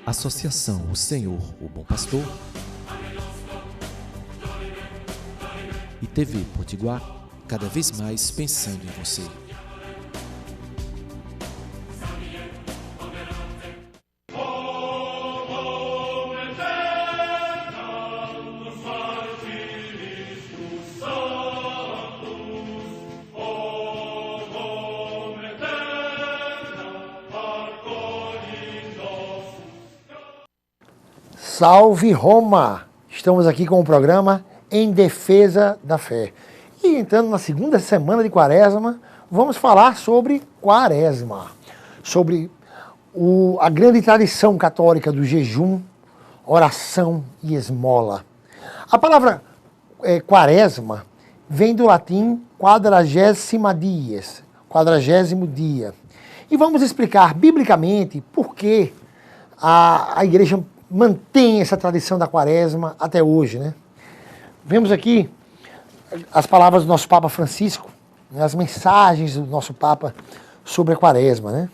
Associação O Senhor, o Bom Pastor e TV Potiguar, cada vez mais pensando em você. Salve Roma! Estamos aqui com o programa Em Defesa da Fé. E entrando na segunda semana de Quaresma, vamos falar sobre Quaresma, sobre a grande tradição católica do jejum, oração e esmola. A palavra Quaresma vem do latim quadragésima dies, 40º dia. E vamos explicar biblicamente por que a igreja mantém essa tradição da Quaresma até hoje, né? Vemos aqui as palavras do nosso Papa Francisco, né, as mensagens do nosso Papa sobre a Quaresma, né?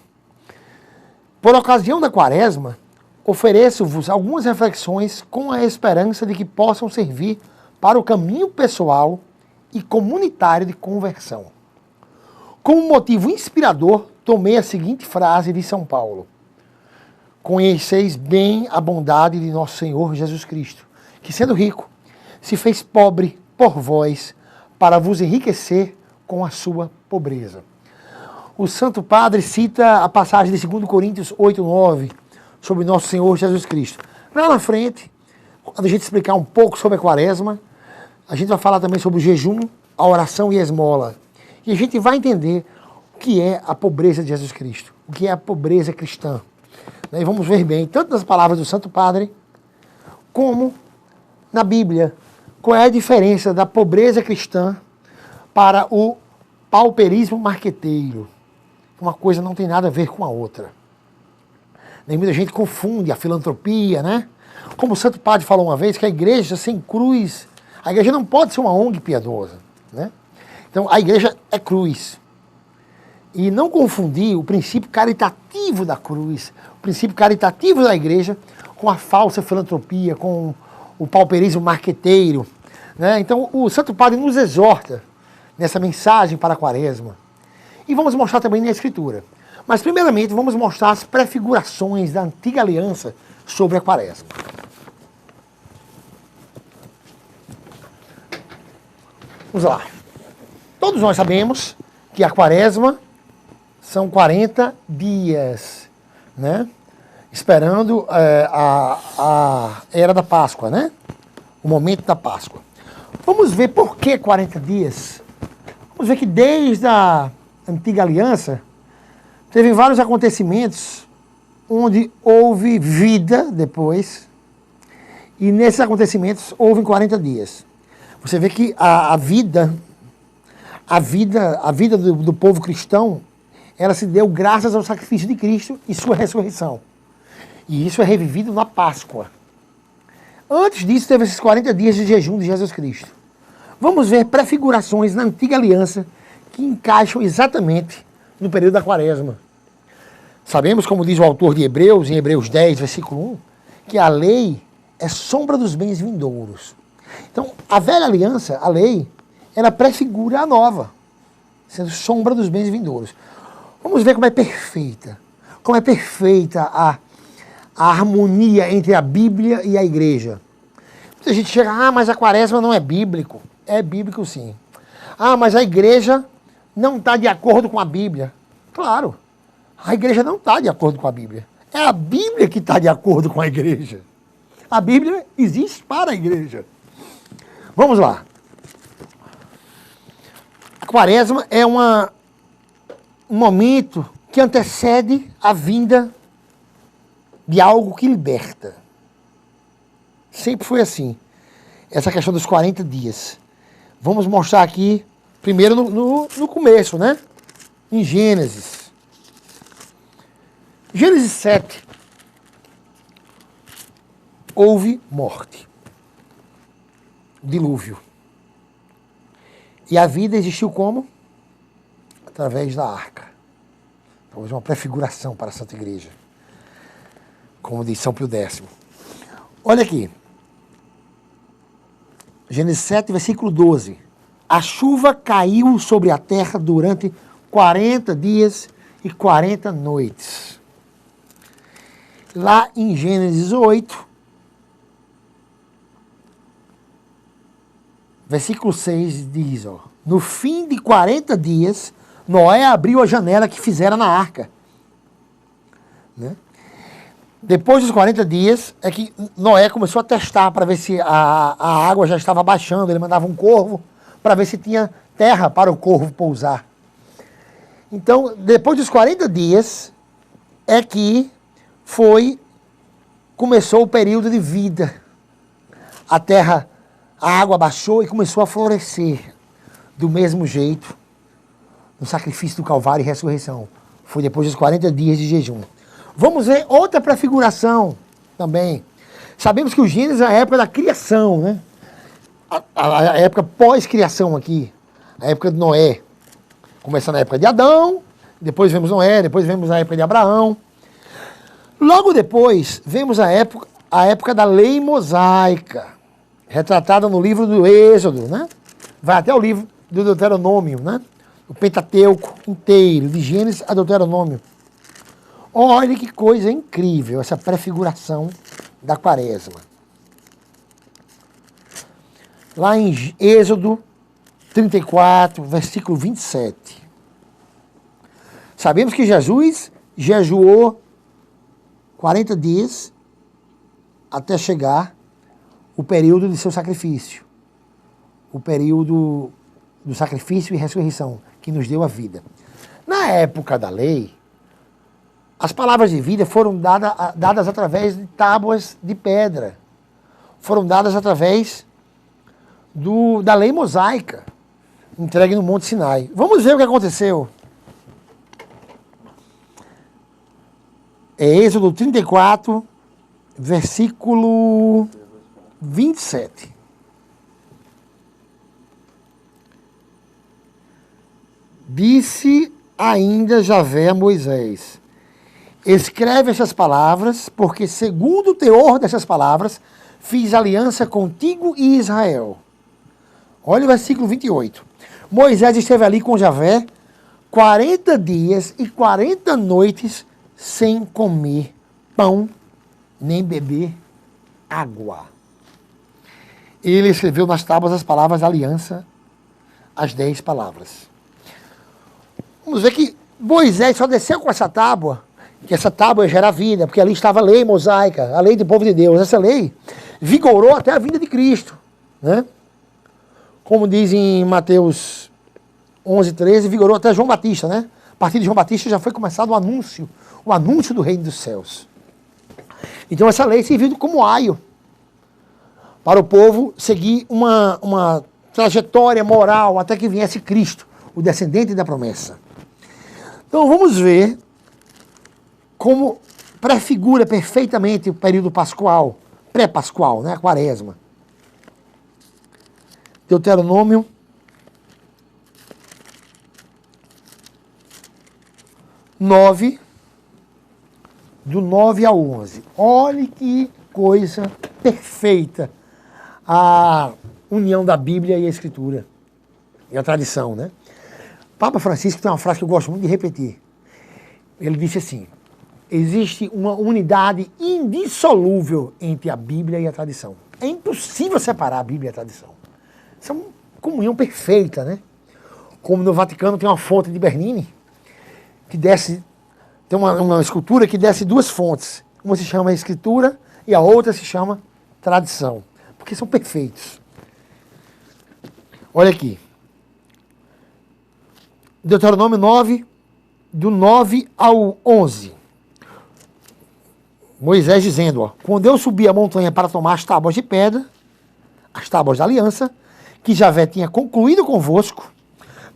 Por ocasião da Quaresma, ofereço-vos algumas reflexões com a esperança de que possam servir para o caminho pessoal e comunitário de conversão. Como motivo inspirador, tomei a seguinte frase de São Paulo: conheceis bem a bondade de nosso Senhor Jesus Cristo, que sendo rico, se fez pobre por vós, para vos enriquecer com a sua pobreza. O Santo Padre cita a passagem de 2 Coríntios 8:9, sobre nosso Senhor Jesus Cristo. Lá na frente, quando a gente explicar um pouco sobre a Quaresma, a gente vai falar também sobre o jejum, a oração e a esmola. E a gente vai entender o que é a pobreza de Jesus Cristo, o que é a pobreza cristã. E vamos ver bem, tanto nas palavras do Santo Padre, como na Bíblia, qual é a diferença da pobreza cristã para o pauperismo marqueteiro. Uma coisa não tem nada a ver com a outra. Muita gente confunde a filantropia, né? Como o Santo Padre falou uma vez, que a igreja sem cruz, a igreja não pode ser uma ONG piedosa, né? Então a igreja é cruz. E não confundir o princípio caritativo da cruz, o princípio caritativo da igreja, com a falsa filantropia, com o pauperismo marqueteiro, né? Então o Santo Padre nos exorta nessa mensagem para a Quaresma. E vamos mostrar também na Escritura. Mas primeiramente vamos mostrar as prefigurações da antiga aliança sobre a Quaresma. Vamos lá. Todos nós sabemos que a Quaresma são 40 dias, né? Esperando a era da Páscoa, né? O momento da Páscoa. Vamos ver por que 40 dias. Vamos ver que desde a antiga aliança, teve vários acontecimentos onde houve vida depois, e nesses acontecimentos houve 40 dias. Você vê que a vida do povo cristão, ela se deu graças ao sacrifício de Cristo e sua ressurreição. E isso é revivido na Páscoa. Antes disso, teve esses 40 dias de jejum de Jesus Cristo. Vamos ver prefigurações na antiga aliança que encaixam exatamente no período da Quaresma. Sabemos, como diz o autor de Hebreus, em Hebreus 10, versículo 1, que a lei é sombra dos bens vindouros. Então, a velha aliança, a lei, ela prefigura a nova, sendo sombra dos bens vindouros. Vamos ver como é perfeita a harmonia entre a Bíblia e a igreja. Muita gente chega, mas a Quaresma não é bíblico. É bíblico sim. Mas a igreja não está de acordo com a Bíblia. Claro, a igreja não está de acordo com a Bíblia. É a Bíblia que está de acordo com a igreja. A Bíblia existe para a igreja. Vamos lá. A Quaresma é um momento que antecede a vinda de algo que liberta. Sempre foi assim. Essa questão dos 40 dias. Vamos mostrar aqui, primeiro no começo, né? Em Gênesis. Gênesis 7. Houve morte. Dilúvio. E a vida existiu como? Através da arca. Talvez uma prefiguração para a Santa Igreja. como diz São Pio X. Olha aqui. Gênesis 7, versículo 12. A chuva caiu sobre a terra durante 40 dias e 40 noites. Lá em Gênesis 8, versículo 6 diz, ó, no fim de 40 dias, Noé abriu a janela que fizera na arca. Né? Depois dos 40 dias, é que Noé começou a testar para ver se a água já estava baixando. Ele mandava um corvo para ver se tinha terra para o corvo pousar. Então, depois dos 40 dias, é que começou o período de vida. A água baixou e começou a florescer. Do mesmo jeito, no sacrifício do Calvário e ressurreição. Foi depois dos 40 dias de jejum. Vamos ver outra prefiguração também. Sabemos que o Gênesis é a época da criação, né? A época pós-criação aqui. A época de Noé. Começa na época de Adão, depois vemos Noé, depois vemos a época de Abraão. Logo depois, vemos a época da lei mosaica, retratada no livro do Êxodo, né? Vai até o livro do Deuteronômio, né? O Pentateuco inteiro, de Gênesis a Deuteronômio. Olha que coisa incrível essa prefiguração da quaresma. Lá em Êxodo 34, versículo 27. Sabemos que Jesus jejuou 40 dias até chegar o período de seu sacrifício. O período do sacrifício e ressurreição, que nos deu a vida. Na época da lei, as palavras de vida foram dadas através de tábuas de pedra. Foram dadas através da lei mosaica, entregue no Monte Sinai. Vamos ver o que aconteceu. É Êxodo 34, versículo 27. Disse ainda Javé a Moisés: escreve essas palavras, porque segundo o teor dessas palavras, fiz aliança contigo e Israel. Olha o versículo 28. Moisés esteve ali com Javé 40 dias e 40 noites sem comer pão, nem beber água. Ele escreveu nas tábuas as palavras da aliança, as 10 palavras. Vamos ver que Moisés só desceu com essa tábua, que essa tábua gera vida, porque ali estava a lei mosaica, a lei do povo de Deus. Essa lei vigorou até a vinda de Cristo, né? Como diz em Mateus 11:13, vigorou até João Batista, né? A partir de João Batista já foi começado o anúncio do reino dos céus. Então essa lei serviu como aio para o povo seguir uma trajetória moral até que viesse Cristo, o descendente da promessa. Então vamos ver como prefigura perfeitamente o período pascual, pré-pascual, né, a quaresma. Deuteronômio 9, do 9 ao 11. Olhe que coisa perfeita a união da Bíblia e a Escritura, e a tradição, né? Papa Francisco tem uma frase que eu gosto muito de repetir. Ele disse assim: existe uma unidade indissolúvel entre a Bíblia e a tradição. É impossível separar a Bíblia e a tradição. Isso é uma comunhão perfeita, né? Como no Vaticano tem uma fonte de Bernini, que desce, tem uma escultura que desce duas fontes. Uma se chama Escritura e a outra se chama Tradição. Porque são perfeitos. Olha aqui. Deuteronômio 9, do 9 ao 11. Moisés dizendo, ó, quando eu subi a montanha para tomar as tábuas de pedra, as tábuas da aliança, que Javé tinha concluído convosco,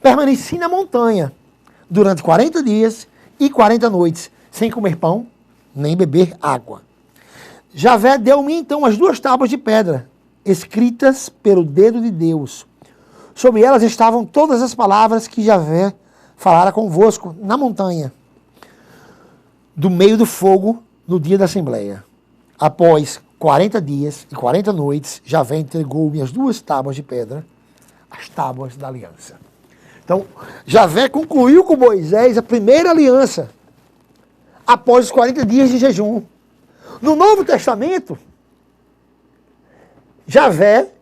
permaneci na montanha durante 40 dias e 40 noites, sem comer pão, nem beber água. Javé deu-me então as 2 tábuas de pedra, escritas pelo dedo de Deus. Sobre elas estavam todas as palavras que Javé falara convosco na montanha, do meio do fogo, no dia da Assembleia. após 40 dias e 40 noites, Javé entregou-me as 2 tábuas de pedra, as tábuas da aliança. Então, Javé concluiu com Moisés a primeira aliança, após os 40 dias de jejum. No Novo Testamento, Javé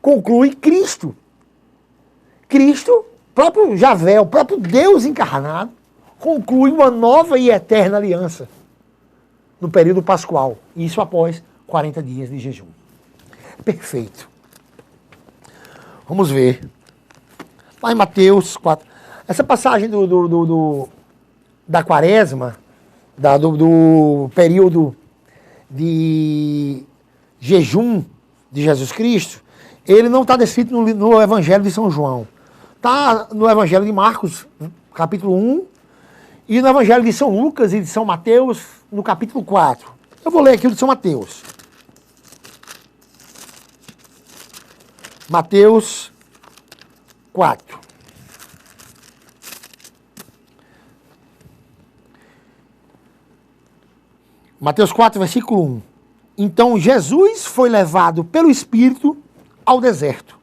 conclui Cristo. Cristo, próprio Javé, o próprio Deus encarnado, conclui uma nova e eterna aliança no período pascual. Isso após 40 dias de jejum. Perfeito. Vamos ver. Lá em Mateus 4. Essa passagem da quaresma, do período de jejum de Jesus Cristo, ele não está descrito no Evangelho de São João. Está no Evangelho de Marcos, capítulo 1, e no Evangelho de São Lucas e de São Mateus, no capítulo 4. Eu vou ler aqui o de São Mateus. Mateus 4. Mateus 4, versículo 1. Então Jesus foi levado pelo Espírito ao deserto,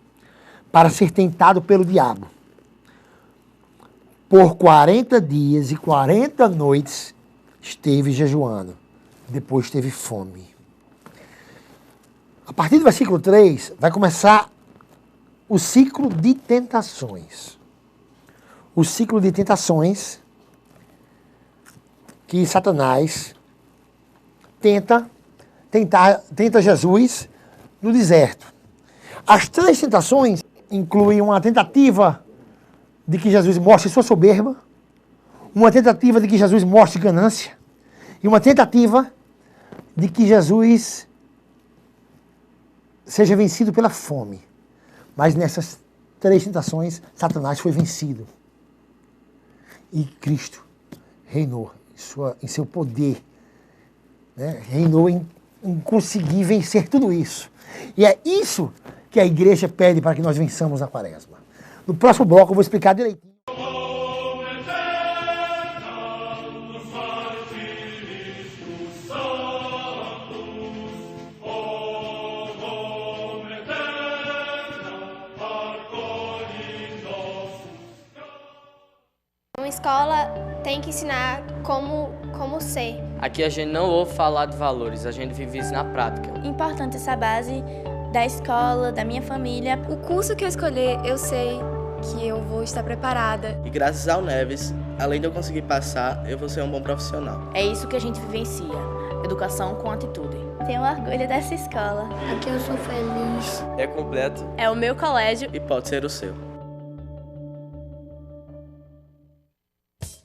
para ser tentado pelo diabo. Por 40 dias e 40 noites esteve jejuando. Depois teve fome. A partir do versículo 3, vai começar o ciclo de tentações. O ciclo de tentações que Satanás tenta Jesus no deserto. As 3 tentações incluem uma tentativa de que Jesus mostre sua soberba, uma tentativa de que Jesus mostre ganância e uma tentativa de que Jesus seja vencido pela fome. Mas nessas 3 tentações, Satanás foi vencido. E Cristo reinou em seu poder, né? Reinou em conseguir vencer tudo isso. E é isso que a igreja pede para que nós vençamos na quaresma. No próximo bloco eu vou explicar direitinho. Uma escola tem que ensinar como ser. Aqui a gente não ouve falar de valores, a gente vive isso na prática. Importante essa base da escola, da minha família. O curso que eu escolher, eu sei que eu vou estar preparada. E graças ao Neves, além de eu conseguir passar, eu vou ser um bom profissional. É isso que a gente vivencia, educação com atitude. Tenho orgulho dessa escola. Aqui eu sou feliz. É completo. É o meu colégio. E pode ser o seu.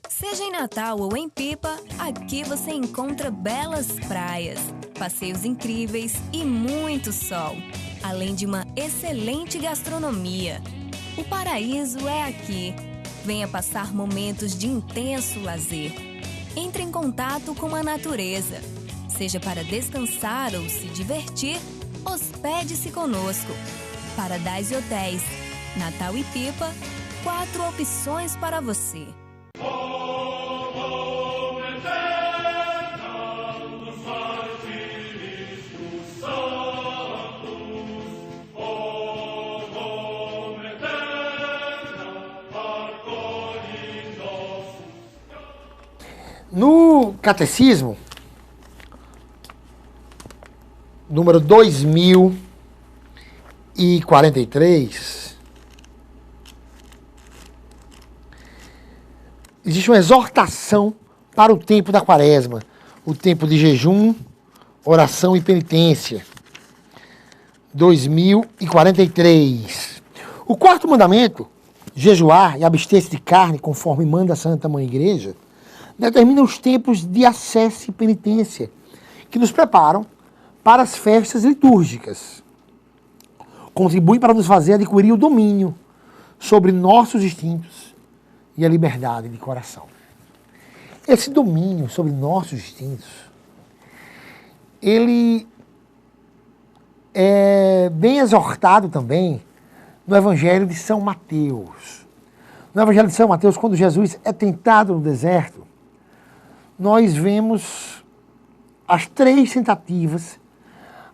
Seja em Natal ou em Pipa, aqui você encontra belas praias, passeios incríveis e muito sol, além de uma excelente gastronomia. O paraíso é aqui. Venha passar momentos de intenso lazer. Entre em contato com a natureza. Seja para descansar ou se divertir, hospede-se conosco. Paradise Hotéis, Natal e Pipa, 4 opções para você. No Catecismo, número 2043, existe uma exortação para o tempo da quaresma, o tempo de jejum, oração e penitência. 2043. O 4º mandamento, jejuar e abster-se de carne, conforme manda a Santa Mãe Igreja, determina os tempos de acesso e penitência, que nos preparam para as festas litúrgicas. Contribui para nos fazer adquirir o domínio sobre nossos instintos e a liberdade de coração. Esse domínio sobre nossos instintos, ele é bem exortado também no Evangelho de São Mateus. No Evangelho de São Mateus, quando Jesus é tentado no deserto, nós vemos as 3 tentativas,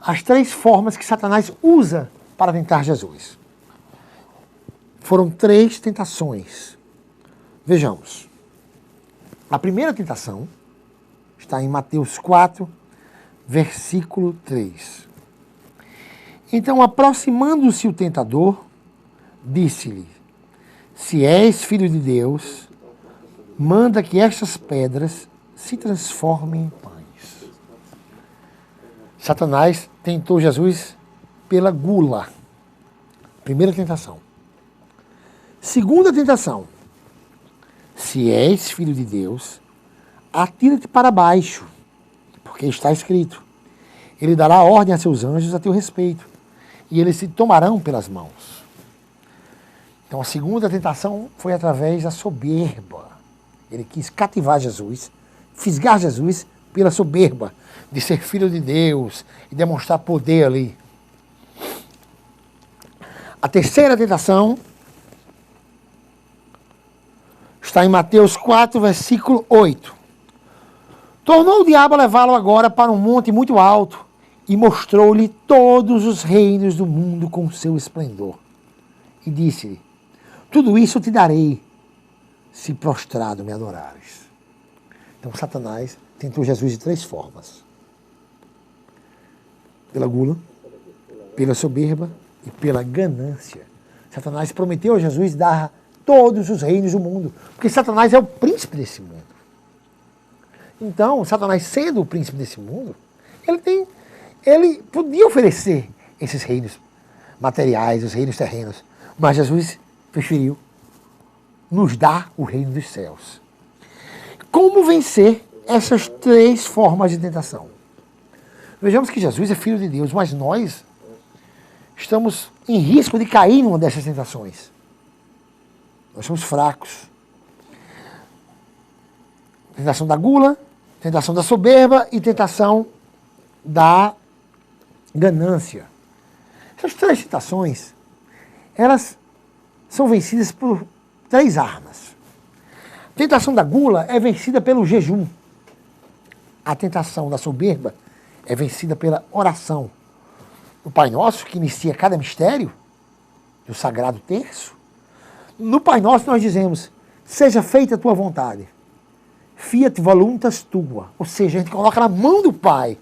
as 3 formas que Satanás usa para tentar Jesus. Foram 3 tentações. Vejamos. A primeira tentação está em Mateus 4, versículo 3. Então, aproximando-se o tentador, disse-lhe: se és filho de Deus, manda que estas pedras se transformem em pães. Satanás tentou Jesus pela gula. Primeira tentação. Segunda tentação. Se és filho de Deus, atira-te para baixo, porque está escrito: ele dará ordem a seus anjos a teu respeito, e eles se tomarão pelas mãos. Então a segunda tentação foi através da soberba. Ele quis cativar Jesus, fisgar Jesus pela soberba de ser filho de Deus e demonstrar poder ali. A terceira tentação está em Mateus 4, versículo 8. Tornou o diabo a levá-lo agora para um monte muito alto e mostrou-lhe todos os reinos do mundo com seu esplendor. E disse-lhe: tudo isso te darei, se prostrado me adorares. Então Satanás tentou Jesus de 3 formas. Pela gula, pela soberba e pela ganância. Satanás prometeu a Jesus dar todos os reinos do mundo, porque Satanás é o príncipe desse mundo. Então, Satanás sendo o príncipe desse mundo, ele podia oferecer esses reinos materiais, os reinos terrenos, mas Jesus preferiu nos dar o reino dos céus. Como vencer essas 3 formas de tentação? Vejamos que Jesus é filho de Deus, mas nós estamos em risco de cair numa dessas tentações. Nós somos fracos. Tentação da gula, tentação da soberba e tentação da ganância. Essas 3 tentações, elas são vencidas por 3 armas. A tentação da gula é vencida pelo jejum. A tentação da soberba é vencida pela oração. O Pai Nosso, que inicia cada mistério do Sagrado Terço, no Pai Nosso nós dizemos: seja feita a tua vontade, fiat voluntas tua. Ou seja, a gente coloca na mão do Pai.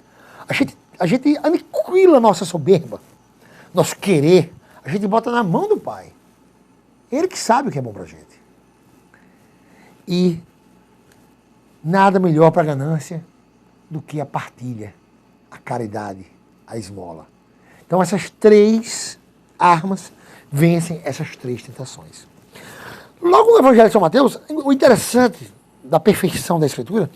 A gente aniquila a nossa soberba, nosso querer. A gente bota na mão do Pai. Ele que sabe o que é bom pra gente. E nada melhor para a ganância do que a partilha, a caridade, a esmola. Então essas 3 armas vencem essas 3 tentações. Logo no Evangelho de São Mateus, o interessante da perfeição da Escritura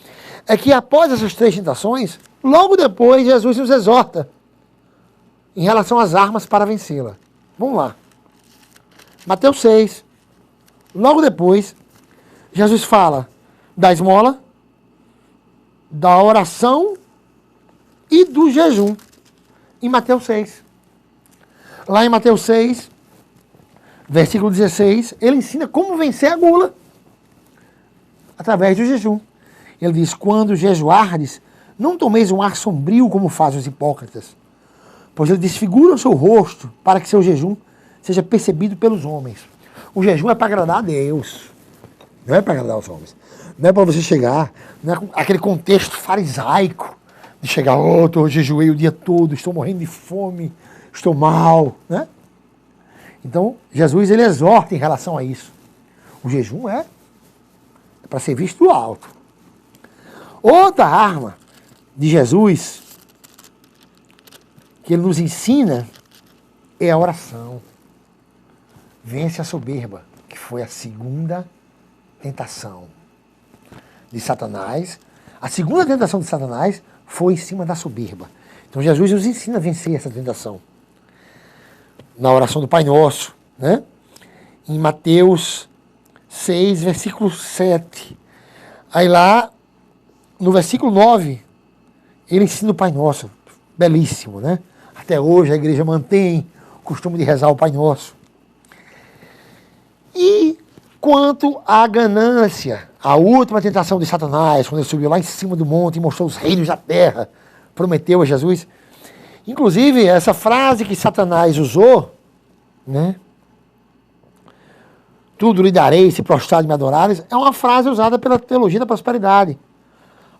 é que após essas 3 tentações, logo depois Jesus nos exorta em relação às armas para vencê-la. Vamos lá. Mateus 6, logo depois, Jesus fala da esmola, da oração e do jejum. Em Mateus 6. Lá em Mateus 6, versículo 16, ele ensina como vencer a gula através do jejum. Ele diz: quando jejuardes, não tomeis um ar sombrio como fazem os hipócritas, pois eles desfiguram o seu rosto para que seu jejum seja percebido pelos homens. O jejum é para agradar a Deus, não é para agradar os homens. Não é para você chegar, não é aquele contexto farisaico de chegar: eu jejuei o dia todo, estou morrendo de fome, estou mal, né? Então, Jesus ele exorta em relação a isso. O jejum é para ser visto do alto. Outra arma de Jesus que ele nos ensina é a oração. Vence a soberba, que foi a segunda tentação de Satanás. A segunda tentação de Satanás foi em cima da soberba. Então Jesus nos ensina a vencer essa tentação. Na oração do Pai Nosso, né? Em Mateus 6, versículo 7. Aí lá, no versículo 9, ele ensina o Pai Nosso. Belíssimo, né? Até hoje a igreja mantém o costume de rezar o Pai Nosso. E quanto à ganância, a última tentação de Satanás, quando ele subiu lá em cima do monte e mostrou os reinos da terra prometeu a Jesus. Inclusive, essa frase que Satanás usou, né? Tudo lhe darei se prostrado me adorares, é uma frase usada pela teologia da prosperidade.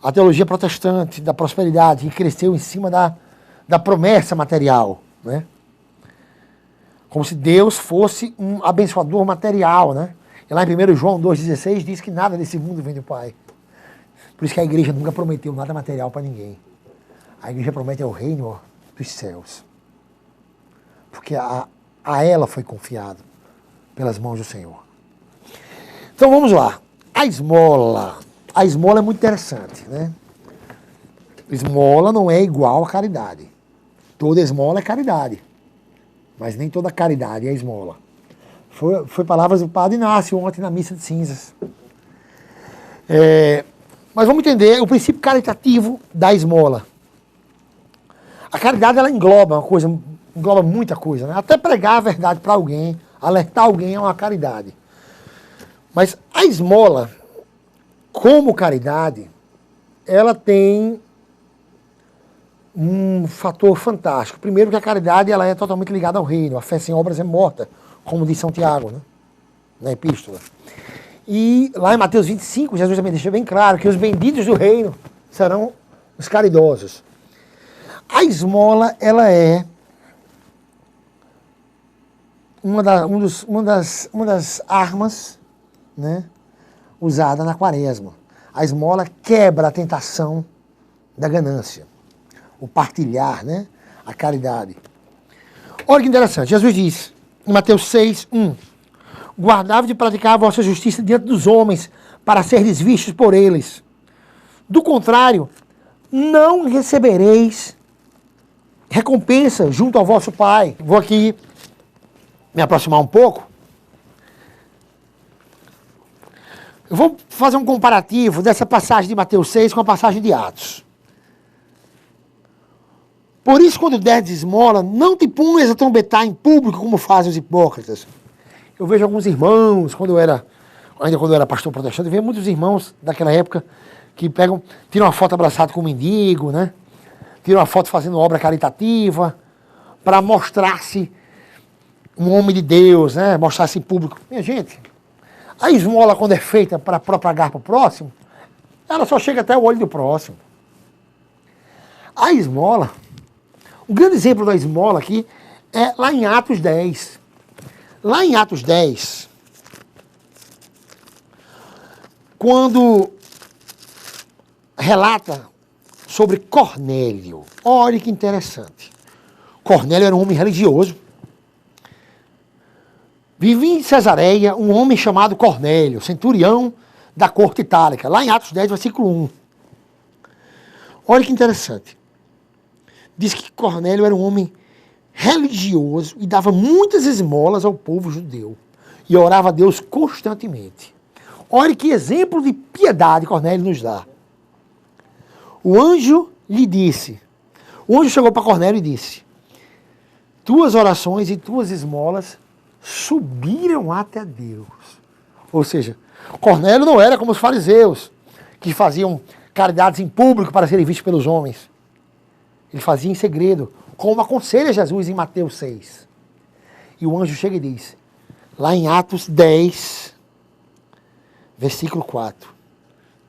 A teologia protestante da prosperidade, que cresceu em cima da promessa material, né? Como se Deus fosse um abençoador material, né? E lá em 1 João 2,16 diz que nada desse mundo vem do Pai. Por isso que a igreja nunca prometeu nada material para ninguém. A igreja promete o reino dos céus. Porque a ela foi confiado pelas mãos do Senhor. Então vamos lá. A esmola. A esmola é muito interessante, né? Esmola não é igual a caridade. Toda esmola é caridade. Mas nem toda caridade é esmola. Foi palavras do Padre Inácio ontem na missa de cinzas. Mas vamos entender o princípio caritativo da esmola. A caridade, ela engloba muita coisa, né? Até pregar a verdade para alguém, alertar alguém é uma caridade. Mas a esmola, como caridade, ela tem um fator fantástico. Primeiro que a caridade ela é totalmente ligada ao reino. A fé sem obras é morta, como diz São Tiago, né? Na epístola. E lá em Mateus 25, Jesus também deixa bem claro que os benditos do reino serão os caridosos. A esmola, ela é uma das armas, né, usada na quaresma. A esmola quebra a tentação da ganância, o partilhar, né, a caridade. Olha que interessante, Jesus diz em Mateus 6, 1: guardai-vos de praticar a vossa justiça diante dos homens, para seres vistos por eles. Do contrário, não recebereis recompensa junto ao vosso Pai. Vou aqui me aproximar um pouco. Eu vou fazer um comparativo dessa passagem de Mateus 6 com a passagem de Atos. Por isso, quando deres esmola, não te ponhas a trombetar em público como fazem os hipócritas. Eu vejo alguns irmãos, ainda quando eu era pastor protestante, eu vejo muitos irmãos daquela época que tiram uma foto abraçado com um mendigo, né? Tiram uma foto fazendo obra caritativa, para mostrar-se um homem de Deus, né? Mostrar-se em público. Minha gente, a esmola, quando é feita para propagar para o próximo, ela só chega até o olho do próximo. A esmola, um grande exemplo da esmola aqui é lá em Atos 10. Lá em Atos 10, quando relata sobre Cornélio. Olha que interessante. Cornélio era um homem religioso. Vivia em Cesareia um homem chamado Cornélio, centurião da corte itálica. Lá em Atos 10, versículo 1. Olha que interessante. Diz que Cornélio era um homem religioso e dava muitas esmolas ao povo judeu. E orava a Deus constantemente. Olha que exemplo de piedade Cornélio nos dá. O anjo chegou para Cornélio e disse: tuas orações e tuas esmolas subiram até Deus. Ou seja, Cornélio não era como os fariseus, que faziam caridades em público para serem vistos pelos homens. Ele fazia em segredo, como aconselha Jesus em Mateus 6. E o anjo chega e diz, lá em Atos 10, versículo 4,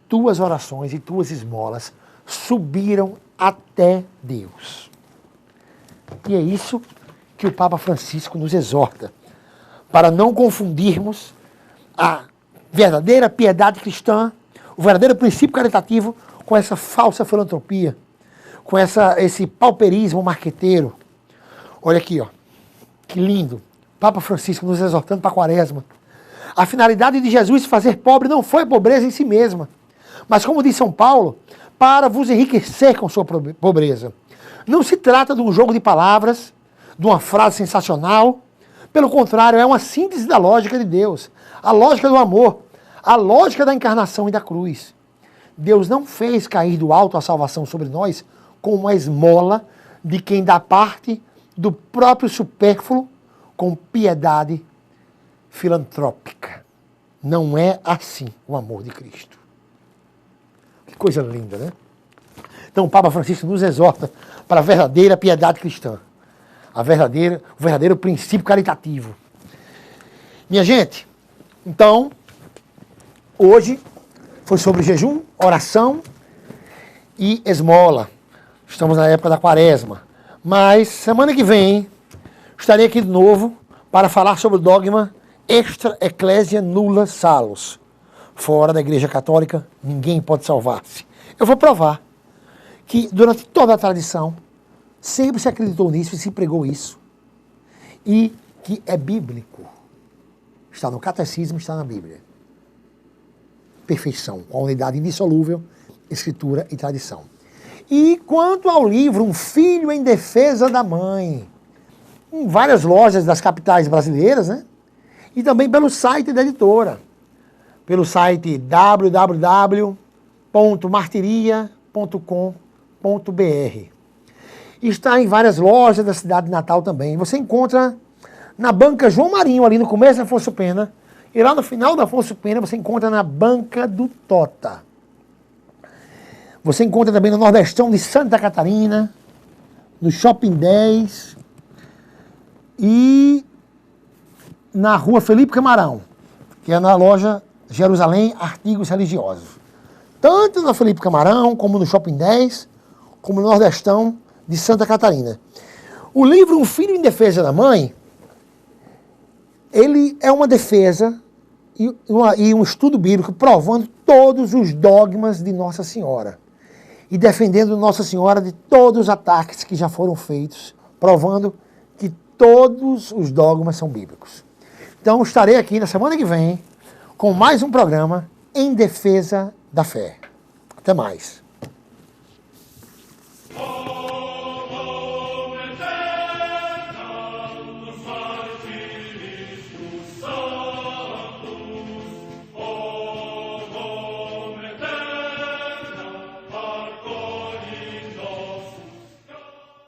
tuas orações e tuas esmolas subiram até Deus. E é isso que o Papa Francisco nos exorta, para não confundirmos a verdadeira piedade cristã, o verdadeiro princípio caritativo, com essa falsa filantropia, com esse pauperismo marqueteiro. Olha aqui, ó, que lindo. Papa Francisco nos exortando para a quaresma. A finalidade de Jesus fazer pobre não foi a pobreza em si mesma, mas, como diz São Paulo, para vos enriquecer com sua pobreza. Não se trata de um jogo de palavras, de uma frase sensacional. Pelo contrário, é uma síntese da lógica de Deus, a lógica do amor, a lógica da encarnação e da cruz. Deus não fez cair do alto a salvação sobre nós como uma esmola de quem dá parte do próprio supérfluo com piedade filantrópica. Não é assim o amor de Cristo. Que coisa linda, né? Então o Papa Francisco nos exorta para a verdadeira piedade cristã, o verdadeiro princípio caritativo. Minha gente, então, hoje foi sobre jejum, oração e esmola. Estamos na época da quaresma. Mas semana que vem estarei aqui de novo para falar sobre o dogma extra ecclesia nulla salus. Fora da Igreja Católica, ninguém pode salvar-se. Eu vou provar que durante toda a tradição sempre se acreditou nisso e se pregou isso. E que é bíblico. Está no catecismo, está na Bíblia. Perfeição, a unidade indissolúvel, escritura e tradição. E quanto ao livro Um Filho em Defesa da Mãe, em várias lojas das capitais brasileiras, né? E também pelo site da editora, pelo site www.martiria.com.br. Está em várias lojas da cidade de Natal também. Você encontra na banca João Marinho, ali no começo da Afonso Pena, e lá no final da Afonso Pena você encontra na banca do Tota. Você encontra também no Nordestão de Santa Catarina, no Shopping 10 e na Rua Felipe Camarão, que é na loja Jerusalém Artigos Religiosos. Tanto na Felipe Camarão, como no Shopping 10, como no Nordestão de Santa Catarina. O livro Um Filho em Defesa da Mãe, ele é uma defesa e um estudo bíblico provando todos os dogmas de Nossa Senhora e defendendo Nossa Senhora de todos os ataques que já foram feitos, provando que todos os dogmas são bíblicos. Então estarei aqui na semana que vem com mais um programa em defesa da fé. Até mais.